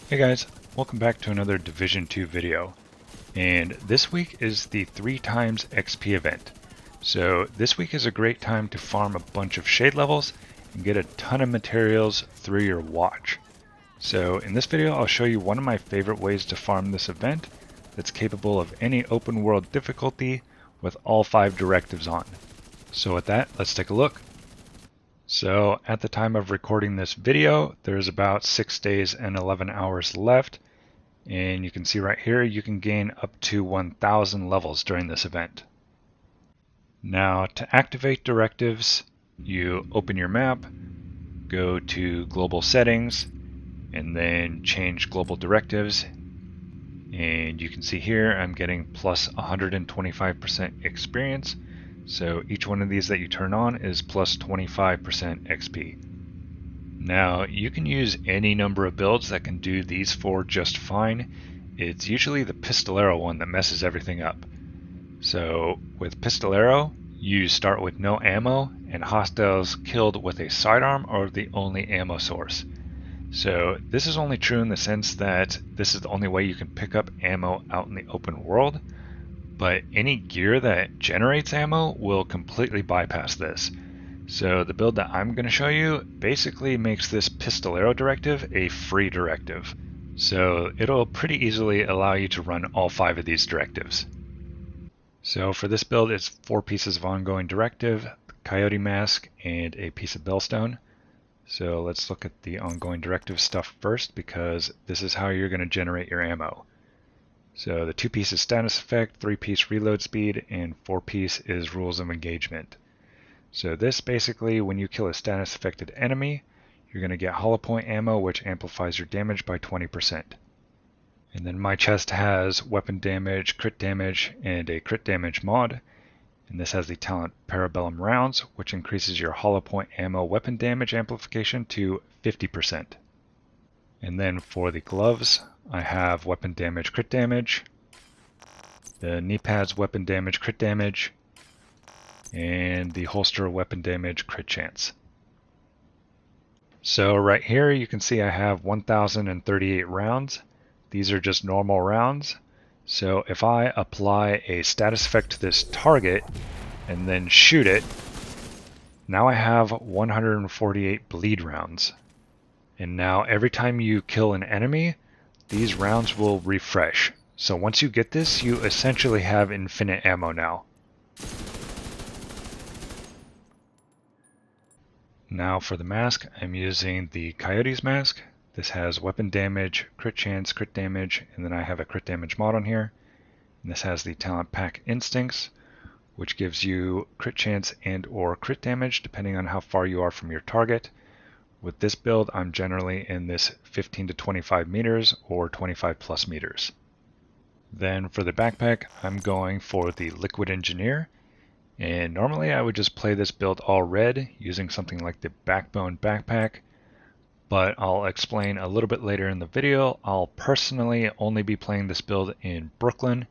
Hey guys, welcome back to another Division 2 video. And this week is the 3 times XP event. So this week is a great time to farm a bunch of shade levels and get a ton of materials through your watch. So in this video I'll show you one of my favorite ways to farm this event that's capable of any open world difficulty with all 5 directives on. So with that, let's take a look. So at the time of recording this video, there's about 6 days and 11 hours left. And you can see right here, you can gain up to 1,000 levels during this event. Now to activate directives, you open your map, go to global settings, and then change global directives. And you can see here, I'm getting plus 125% experience. So each one of these that you turn on is plus 25% XP. Now you can use any number of builds that can do these 4 just fine. It's usually the Pistolero one that messes everything up. So with Pistolero, you start with no ammo and hostiles killed with a sidearm are the only ammo source. So this is only true in the sense that this is the only way you can pick up ammo out in the open world. But any gear that generates ammo will completely bypass this. So the build that I'm going to show you basically makes this Pistolero directive a free directive. So it'll pretty easily allow you to run all 5 of these directives. So for this build, it's 4 pieces of ongoing directive, coyote mask, and a piece of bellstone. So let's look at the ongoing directive stuff first, because this is how you're going to generate your ammo. So the 2-piece is status effect, 3-piece reload speed, and 4-piece is rules of engagement. So this basically, when you kill a status affected enemy, you're going to get hollow point ammo, which amplifies your damage by 20%. And then my chest has weapon damage, crit damage, and a crit damage mod. And this has the talent Parabellum Rounds, which increases your hollow point ammo weapon damage amplification to 50%. And then for the gloves, I have weapon damage, crit damage, the knee pads weapon damage, crit damage, and the holster weapon damage, crit chance. So right here you can see I have 1,038 rounds. These are just normal rounds. So if I apply a status effect to this target and then shoot it, now I have 148 bleed rounds. And now every time you kill an enemy, these rounds will refresh. So once you get this, you essentially have infinite ammo now. Now for the mask, I'm using the Coyote's mask. This has weapon damage, crit chance, crit damage, and then I have a crit damage mod on here. And this has the talent pack Instincts, which gives you crit chance and or crit damage depending on how far you are from your target. With this build, I'm generally in this 15 to 25 meters or 25 plus meters. Then for the backpack, I'm going for the Liquid Engineer. And normally I would just play this build all red using something like the Backbone backpack. But I'll explain a little bit later in the video. I'll personally only be playing this build in Brooklyn.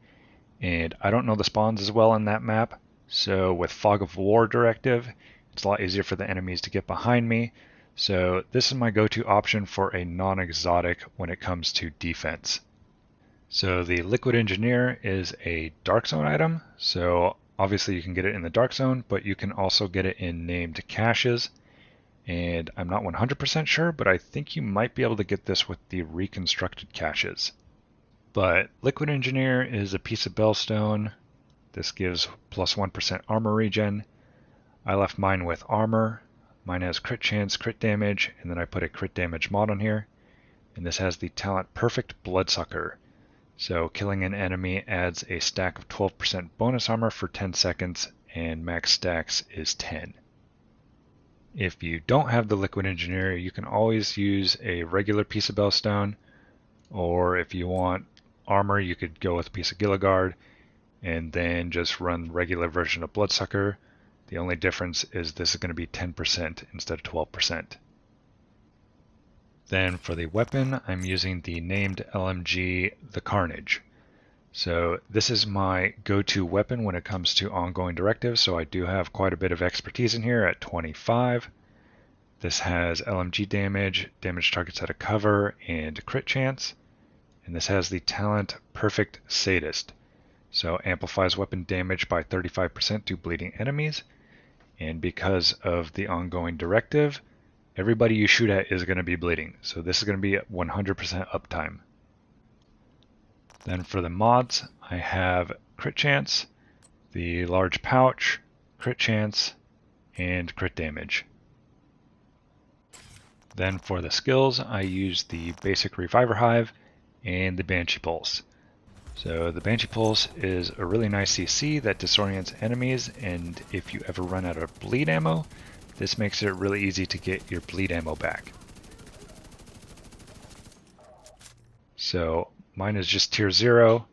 And I don't know the spawns as well on that map. So with Fog of War directive, it's a lot easier for the enemies to get behind me. So this is my go-to option for a non-exotic when it comes to defense. So the Liquid Engineer is a Dark Zone item. So obviously you can get it in the Dark Zone, but you can also get it in named caches. And I'm not 100% sure, but I think you might be able to get this with the reconstructed caches. But Liquid Engineer is a piece of bellstone. This gives plus 1% armor regen. I left mine with armor. Mine has crit chance, crit damage, and then I put a crit damage mod on here. And this has the talent Perfect Bloodsucker. So killing an enemy adds a stack of 12% bonus armor for 10 seconds, and max stacks is 10. If you don't have the Liquid Engineer, you can always use a regular piece of bellstone, or if you want armor, you could go with a piece of Gilligard, and then just run the regular version of Bloodsucker. The only difference is this is going to be 10% instead of 12%. Then for the weapon, I'm using the named LMG, the Carnage. So this is my go-to weapon when it comes to ongoing directives, so I do have quite a bit of expertise in here at 25. This has LMG damage, damage targets out of cover, and crit chance. And this has the talent Perfect Sadist. So amplifies weapon damage by 35% to bleeding enemies. And because of the ongoing directive, everybody you shoot at is going to be bleeding. So this is going to be 100% uptime. Then for the mods, I have crit chance, the large pouch, crit chance, and crit damage. Then for the skills, I use the basic Reviver Hive and the Banshee Pulse. So the Banshee Pulse is a really nice CC that disorients enemies, and if you ever run out of bleed ammo, this makes it really easy to get your bleed ammo back. So mine is just tier 0.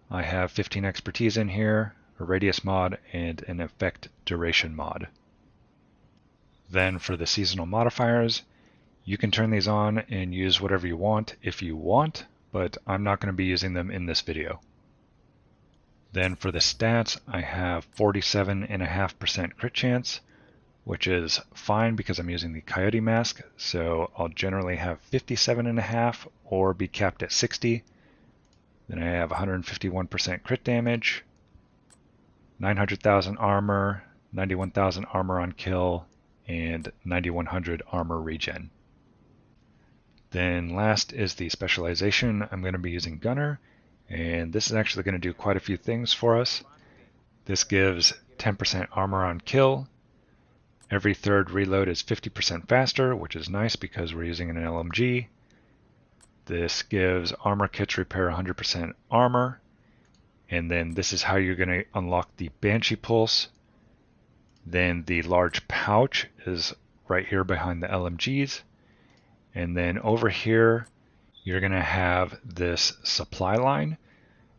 I have 15 expertise in here, a radius mod, and an effect duration mod. Then for the seasonal modifiers, you can turn these on and use whatever you want if you want, but I'm not going to be using them in this video. Then for the stats, I have 47.5% crit chance, which is fine because I'm using the Coyote mask, so I'll generally have 57.5 or be capped at 60. Then I have 151% crit damage, 900,000 armor, 91,000 armor on kill, and 9100 armor regen. Then last is the specialization. I'm going to be using Gunner, and this is actually going to do quite a few things for us. This gives 10% armor on kill. Every third reload is 50% faster, which is nice because we're using an LMG. This gives armor kits repair 100% armor. And then this is how you're going to unlock the Banshee Pulse. Then the large pouch is right here behind the LMGs. And then over here, you're going to have this supply line,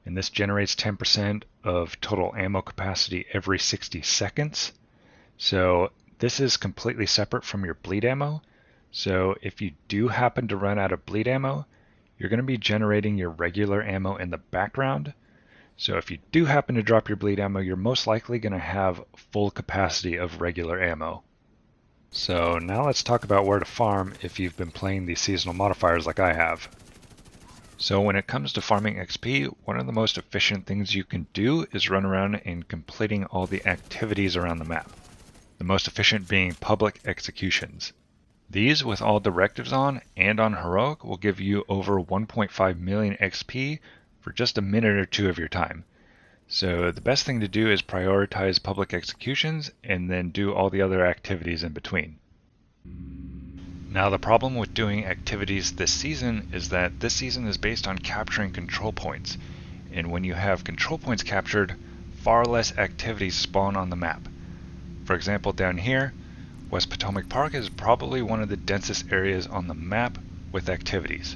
and this generates 10% of total ammo capacity every 60 seconds. So this is completely separate from your bleed ammo. So if you do happen to run out of bleed ammo, you're going to be generating your regular ammo in the background. So if you do happen to drop your bleed ammo, you're most likely going to have full capacity of regular ammo. So now let's talk about where to farm if you've been playing these seasonal modifiers like I have. So when it comes to farming XP, one of the most efficient things you can do is run around and completing all the activities around the map. The most efficient being public executions. These, with all directives on and on heroic, will give you over 1.5 million XP for just a minute or two of your time. So the best thing to do is prioritize public executions and then do all the other activities in between. Now the problem with doing activities this season is that this season is based on capturing control points, and when you have control points captured, far less activities spawn on the map. For example, down here, West Potomac Park is probably one of the densest areas on the map with activities.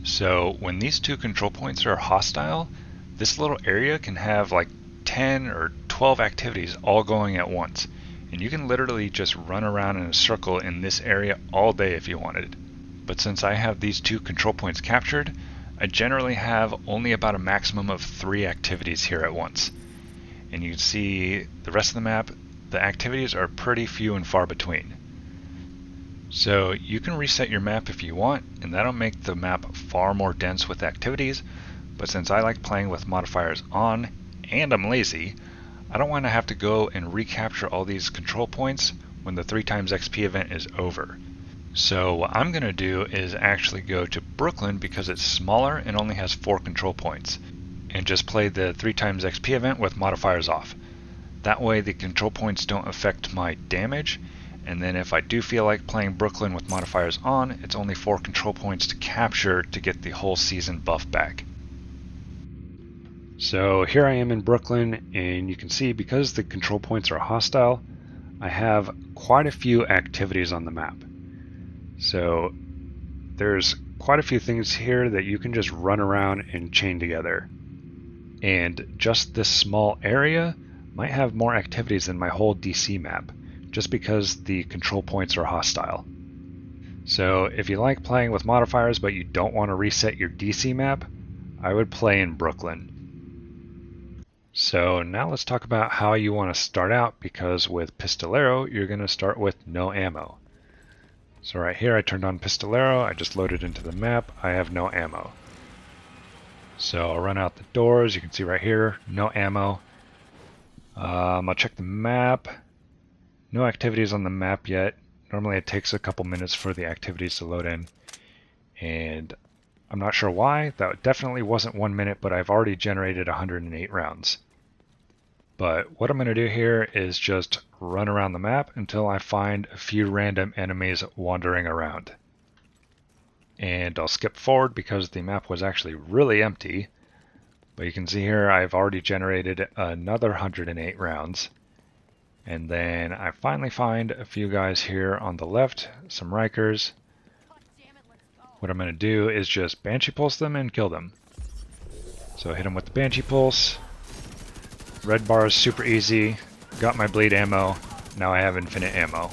So when these two control points are hostile, this little area can have like 10 or 12 activities all going at once. And you can literally just run around in a circle in this area all day if you wanted. But since I have these two control points captured, I generally have only about a maximum of 3 activities here at once. And you can see the rest of the map, the activities are pretty few and far between. So you can reset your map if you want, and that'll make the map far more dense with activities. But since I like playing with modifiers on, and I'm lazy, I don't want to have to go and recapture all these control points when the 3x XP event is over. So what I'm going to do is actually go to Brooklyn because it's smaller and only has 4 control points, and just play the 3x XP event with modifiers off. That way the control points don't affect my damage, and then if I do feel like playing Brooklyn with modifiers on, it's only 4 control points to capture to get the whole season buff back. So here I am in Brooklyn, and you can see because the control points are hostile, I have quite a few activities on the map. So there's quite a few things here that you can just run around and chain together. And just this small area might have more activities than my whole DC map, just because the control points are hostile. So if you like playing with modifiers but you don't want to reset your DC map, I would play in Brooklyn. So now let's talk about how you want to start out, because with Pistolero you're going to start with no ammo. So right here I turned on Pistolero, I just loaded into the map, I have no ammo. So I'll run out the doors, you can see right here, no ammo. I'll check the map. No activities on the map yet. Normally it takes a couple minutes for the activities to load in. And I'm not sure why, that definitely wasn't 1 minute, but I've already generated 108 rounds. But what I'm going to do here is just run around the map until I find a few random enemies wandering around. And I'll skip forward because the map was actually really empty. But you can see here I've already generated another 108 rounds. And then I finally find a few guys here on the left, some Rikers. What I'm going to do is just Banshee Pulse them and kill them. So hit them with the Banshee Pulse. Red bar is super easy. Got my bleed ammo. Now I have infinite ammo.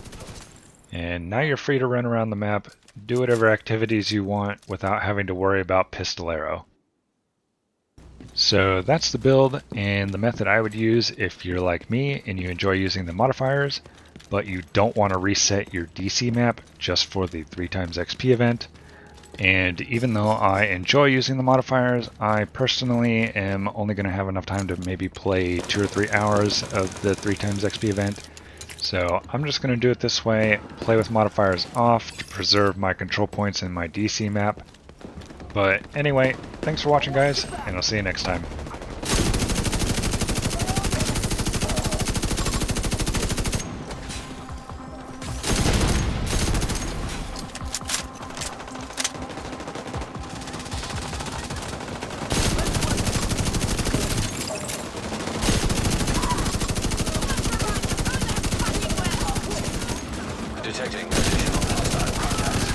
And now you're free to run around the map, do whatever activities you want without having to worry about Pistolero. So that's the build and the method I would use if you're like me and you enjoy using the modifiers, but you don't want to reset your DC map just for the 3x XP event. And even though I enjoy using the modifiers, I personally am only going to have enough time to maybe play 2 or 3 hours of the 3x XP event. So I'm just going to do it this way, play with modifiers off to preserve my control points in my DC map. But anyway, thanks for watching guys, and I'll see you next time. Detecting additional hostile contacts.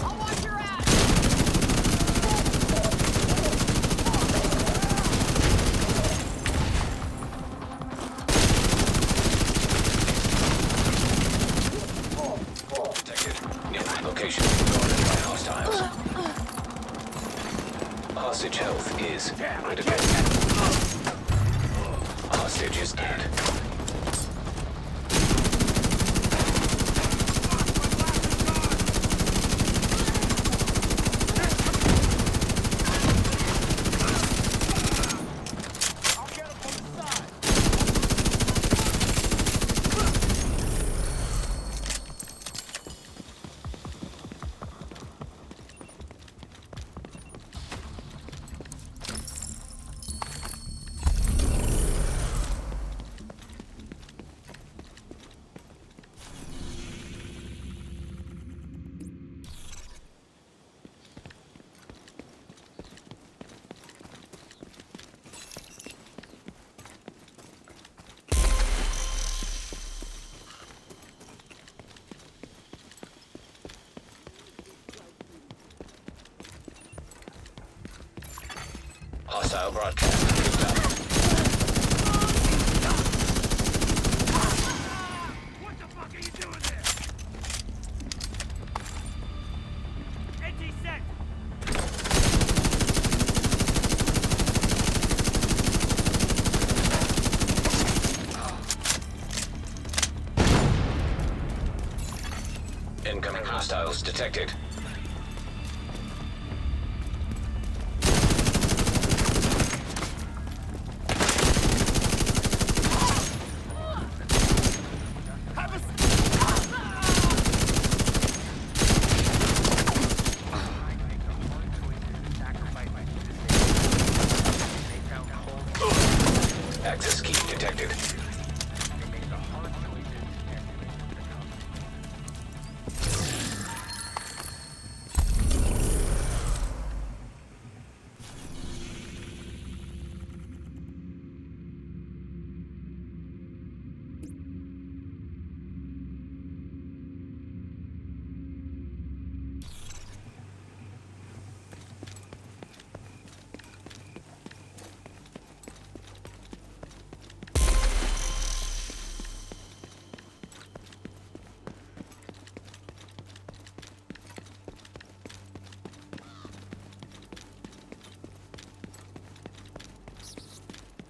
I'll watch your ass! Detected. New location guarded by hostiles. Hostage health is critical. Hostage is dead. Hostile broadcast picked up. What the fuck are you doing there? NT set! Incoming hostiles detected.